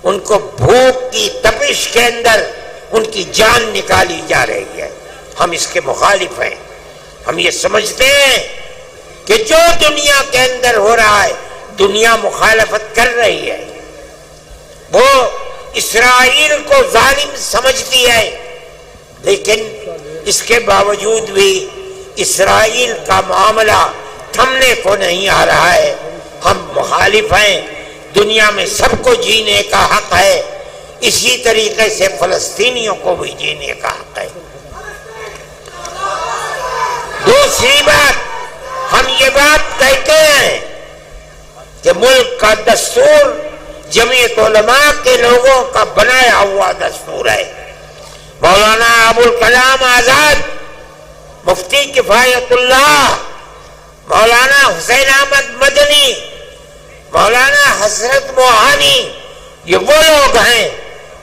ان کو بھوک کی تپش کے اندر ان کی جان نکالی جا رہی ہے۔ ہم اس کے مخالف ہیں۔ ہم یہ سمجھتے ہیں کہ جو دنیا کے اندر ہو رہا ہے دنیا مخالفت کر رہی ہے، وہ اسرائیل کو ظالم سمجھتی ہے، لیکن اس کے باوجود بھی اسرائیل کا معاملہ تھمنے کو نہیں آ رہا ہے۔ ہم مخالف ہیں، دنیا میں سب کو جینے کا حق ہے، اسی طریقے سے فلسطینیوں کو بھی جینے کا حق ہے۔ دوسری بات، ہم یہ بات کہتے ہیں کہ ملک کا دستور جمعیت علماء کے لوگوں کا بنایا ہوا دستور ہے۔ مولانا ابوالکلام آزاد، مفتی کفایت اللہ، مولانا حسین احمد مدنی، مولانا حسرت موہانی یہ وہ لوگ ہیں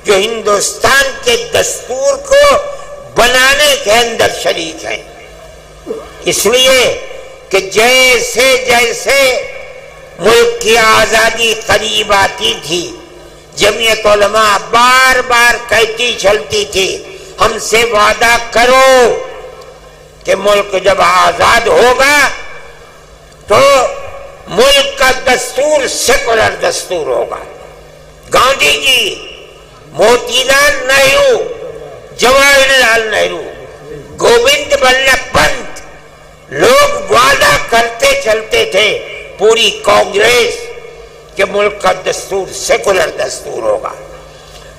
جو ہندوستان کے دستور کو بنانے کے اندر شریک ہیں. اس لیے کہ جیسے جیسے ملک کی آزادی قریب آتی تھی جمعیت علماء بار بار کہتی چلتی تھی ہم سے وعدہ کرو کہ ملک جب آزاد ہوگا تو ملک کا دستور سیکولر دستور ہوگا. گاندھی جی، موتی لال نہرو، جواہر لال نہرو، گووند بلبھ پنت، لوگ وعدہ کرتے چلتے تھے پوری کانگریس کہ ملک کا دستور سیکولر دستور ہوگا.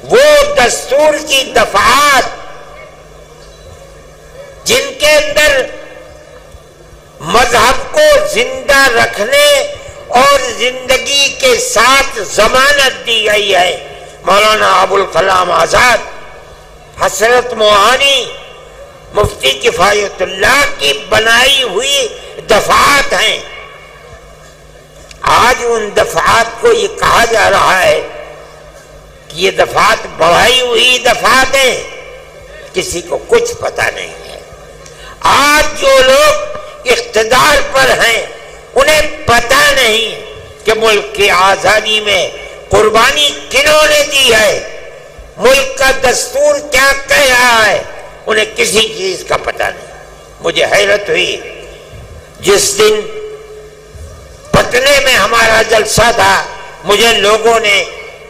وہ دستور کی دفعات جن کے اندر مذہب کو زندہ رکھنے اور زندگی کے ساتھ ضمانت دی گئی ہے، مولانا ابوالکلام آزاد، حسرت موہانی، مفتی کفایت اللہ کی بنائی ہوئی دفعات ہیں. آج ان دفعات کو یہ کہا جا رہا ہے کہ یہ دفعات بڑھائی ہوئی دفعات ہیں. کسی کو کچھ پتہ نہیں ہے. آج جو لوگ اقتدار پر ہیں انہیں پتہ نہیں کہ ملک کی آزادی میں قربانی کنہوں نے دی ہے، ملک کا دستور کیا کہہ رہا ہے، انہیں کسی چیز کا پتہ نہیں. مجھے حیرت ہوئی جس دن پٹنے میں ہمارا جلسہ تھا، مجھے لوگوں نے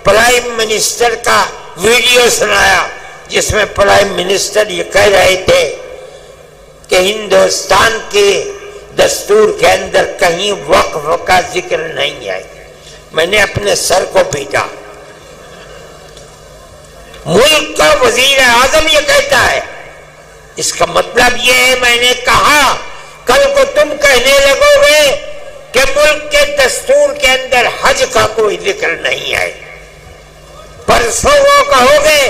پرائم منسٹر کا ویڈیو سنایا جس میں پرائم منسٹر یہ کہہ رہے تھے کہ ہندوستان کے دستور کے اندر کہیں وقف کا ذکر نہیں ہے. میں نے اپنے سر کو پیٹا. ملک کا وزیر اعظم یہ کہتا ہے، اس کا مطلب یہ ہے میں نے کہا کل کو تم کہنے لگو گے کہ ملک کے دستور کے اندر حج کا کوئی ذکر نہیں ہے، پرسوں وہ کہو گے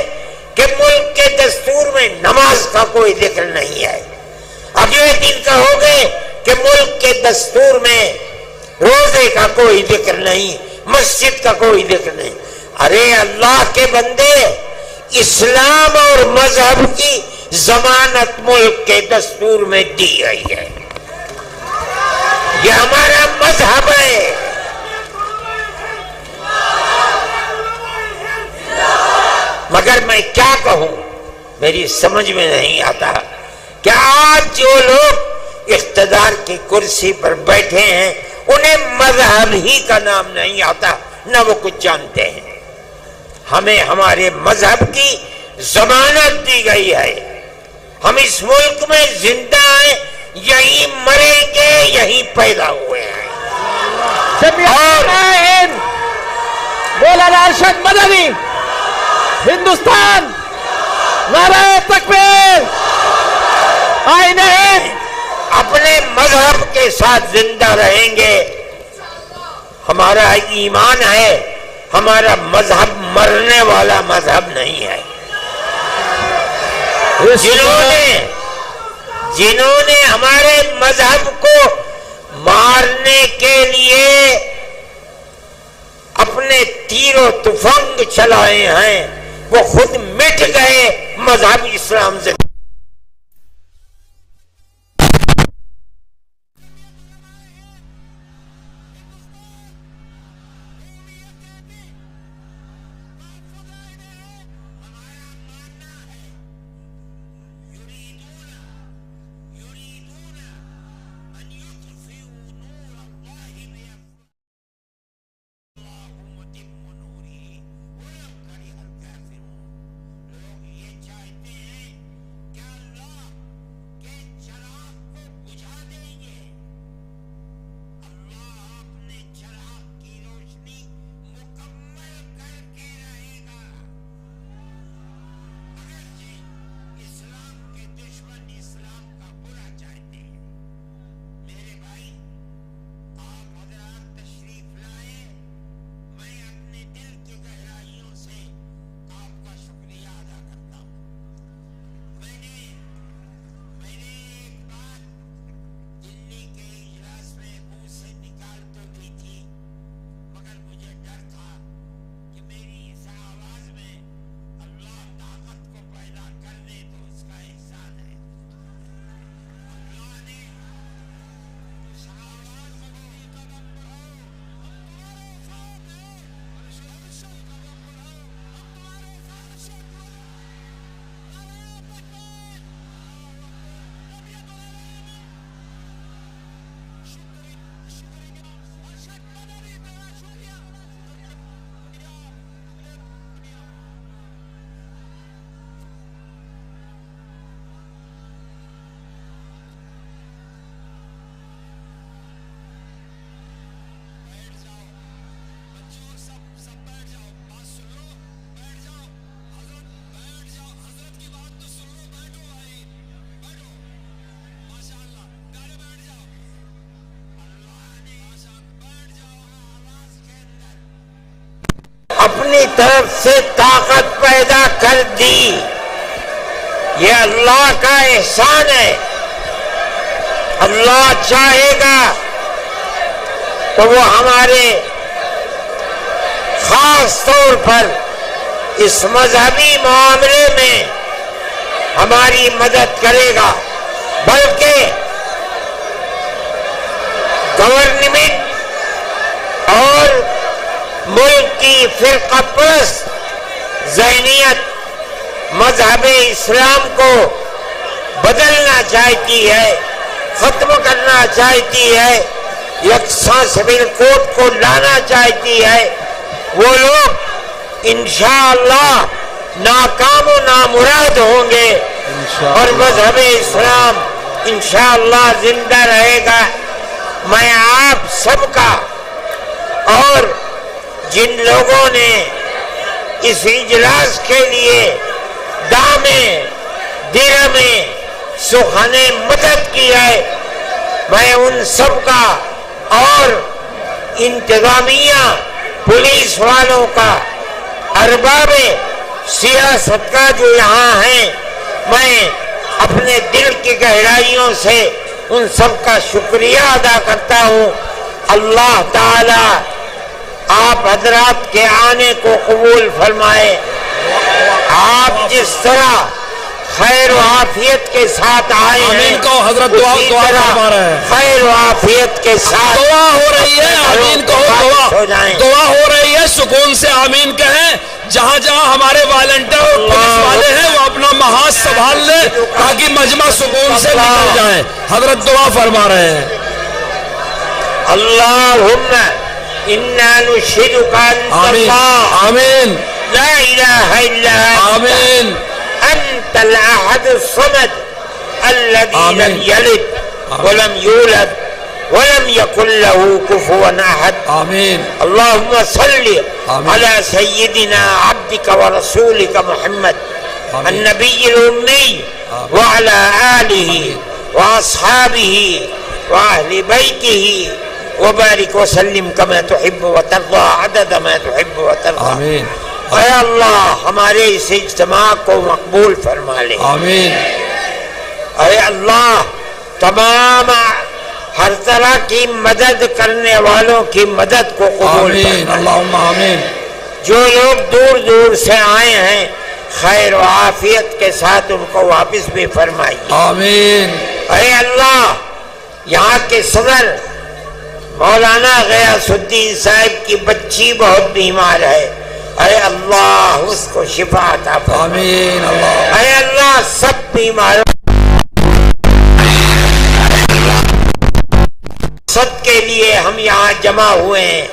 کہ ملک کے دستور میں نماز کا کوئی ذکر نہیں ہے، اگلے دن کہو گے کہ ملک کے دستور میں روزے کا کوئی ذکر نہیں، مسجد کا کوئی ذکر نہیں. ارے اللہ کے بندے، اسلام اور مذہب کی ضمانت ملک کے دستور میں دی گئی ہے. یہ ہمارا مذہب ہے. مگر میں کیا کہوں، میری سمجھ میں نہیں آتا کہ آج جو لوگ اقتدار کی کرسی پر بیٹھے ہیں انہیں مذہب ہی کا نام نہیں آتا، نہ وہ کچھ جانتے ہیں. ہمیں ہمارے مذہب کی ضمانت دی گئی ہے. ہم اس ملک میں زندہ ہیں، یہیں مریں گے، یہیں پیدا ہوئے ہیں. اور مولانا ارشد مدنی، ہندوستان، نعرہ تکبیر، آئین ہند. اپنے مذہب کے ساتھ زندہ رہیں گے. ہمارا ایمان ہے، ہمارا مذہب مرنے والا مذہب نہیں ہے. جنہوں نے ہمارے مذہب کو مارنے کے لیے اپنے تیر و تفنگ چلائے ہیں وہ خود مٹ گئے، مذہب اسلام سے. طرف سے طاقت پیدا کر دی، یہ اللہ کا احسان ہے۔ اللہ چاہے گا تو وہ ہمارے خاص طور پر اس مذہبی معاملے میں ہماری مدد کرے گا، بلکہ گورنمنٹ اور ملک کی فرقہ پرست ذہنیت مذہب اسلام کو بدلنا چاہتی ہے، ختم کرنا چاہتی ہے، یکساں سول کوڈ کو لانا چاہتی ہے۔ وہ لوگ انشاءاللہ ناکام و نامراد ہوں گے اور مذہب اسلام انشاءاللہ زندہ رہے گا۔ میں آپ سب کا اور جن لوگوں نے اس اجلاس کے لیے دامیں درہمیں سخنِ مدد کی ہے، میں ان سب کا اور انتظامیہ پولیس والوں کا، ارباب سیاست کا جو یہاں ہیں، میں اپنے دل کی گہرائیوں سے ان سب کا شکریہ ادا کرتا ہوں۔ اللہ تعالی آپ حضرات کے آنے کو قبول فرمائے۔ آپ جس طرح خیر و عافیت کے ساتھ آئے ہیں، آمین کہو حضرت، دعا فرما رہے ہیں، خیر و عافیت کے ساتھ دعا ہو رہی ہے، آمین کہو، دعا ہو رہی ہے، سکون سے آمین کہیں۔ جہاں جہاں ہمارے والنٹر اور پولیس والے ہیں وہ اپنا محاذ سنبھال لیں تاکہ مجمع سکون سے نکل جائیں۔ حضرت دعا فرما رہے ہیں۔ اللہم انا نشہدک انت اللہ آمین لا الہ الا انت آمین انت الاحد الصمد الذي لم يلد ولم يولد ولم يكن له كفوا احد۔ آمین اللهم صل على سيدنا عبدك ورسولك محمد النبي الأمي وعلى آله وأصحابه وأهل بيته وبارك وسلم كما تحب وترضى عدد ما تحب وترضى۔ آمین اے اللہ ہمارے اس اجتماع کو مقبول فرما لے۔ آمین اے اللہ تمام ہر طرح کی مدد کرنے والوں کی مدد کو قبول آمین فرما لے۔ اللہم آمین۔ جو لوگ دور دور سے آئے ہیں خیر و عافیت کے ساتھ ان کو واپس بھی فرمائیے۔ آمین اے اللہ یہاں کے صدر مولانا غیاث الدین صاحب کی بچی بہت بیمار ہے، اے اللہ اس کو شفا عطا فرما۔ آمین اللہ اے اللہ سب بیماروں سب کے لیے ہم یہاں جمع ہوئے ہیں،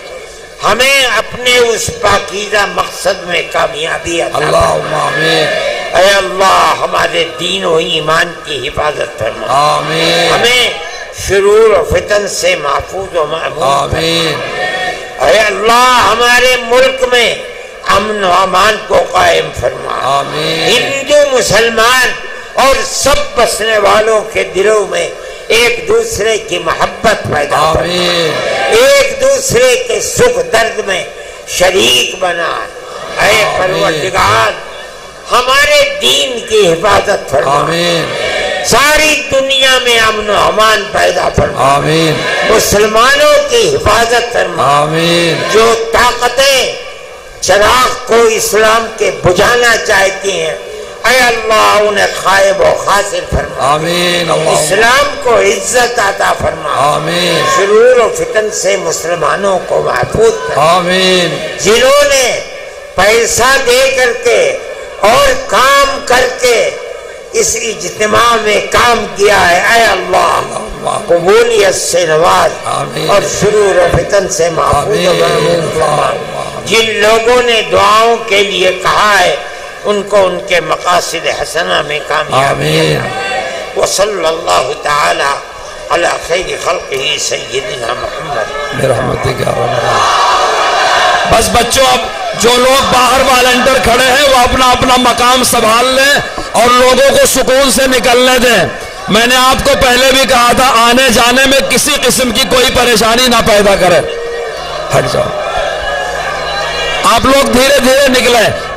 ہمیں اپنے اس پاکیزہ مقصد میں کامیابی عطا فرما۔ اللہم آمین اے اللہ ہمارے دین و ایمان کی حفاظت فرما، آمین ہمیں شرور و فتن سے محفوظ و محفوظ۔ آمین اے اللہ ہمارے ملک میں امن و امان کو قائم فرما، آمین ہندو مسلمان اور سب بسنے والوں کے دلوں میں ایک دوسرے کی محبت پیدا فرما، آمین ایک دوسرے کے سکھ درد میں شریک بنا۔ اے پروردگار ہمارے دین کی حفاظت فرما، آمین ساری دنیا میں امن و امان پیدا فرما، آمین مسلمانوں کی حفاظت فرما۔ آمین جو طاقتیں چراغ کو اسلام کے بجھانا چاہتی ہیں اے اللہ انہیں خائب و خاسر فرما، آمین اللہ اسلام کو عزت عطا فرما، آمین شرور و فتن سے مسلمانوں کو محفوظ فرما۔ آمین جنہوں نے پیسہ دے کر کے اور کام کر کے اس اجتماع میں کام کیا ہے اے اللہ قبولیت سے نواز آمین اور شرور و فتن سے محفوظ و محفوظ فرما۔ جن لوگوں نے دعاؤں کے لیے کہا ہے ان کو ان کے مقاصد حسنہ میں کامیابی آمین وصلی اللہ تعالی علی خیر خلقہ سیدنا محمد۔ برحمتک یا رب العالمین۔ بس بچوں اب جو لوگ باہر والنٹر کھڑے ہیں وہ اپنا اپنا مقام سنبھال لیں اور لوگوں کو سکون سے نکلنے دیں۔ میں نے آپ کو پہلے بھی کہا تھا آنے جانے میں کسی قسم کی کوئی پریشانی نہ پیدا کرے۔ ہٹ جاؤ۔ آپ لوگ دھیرے دھیرے نکلیں.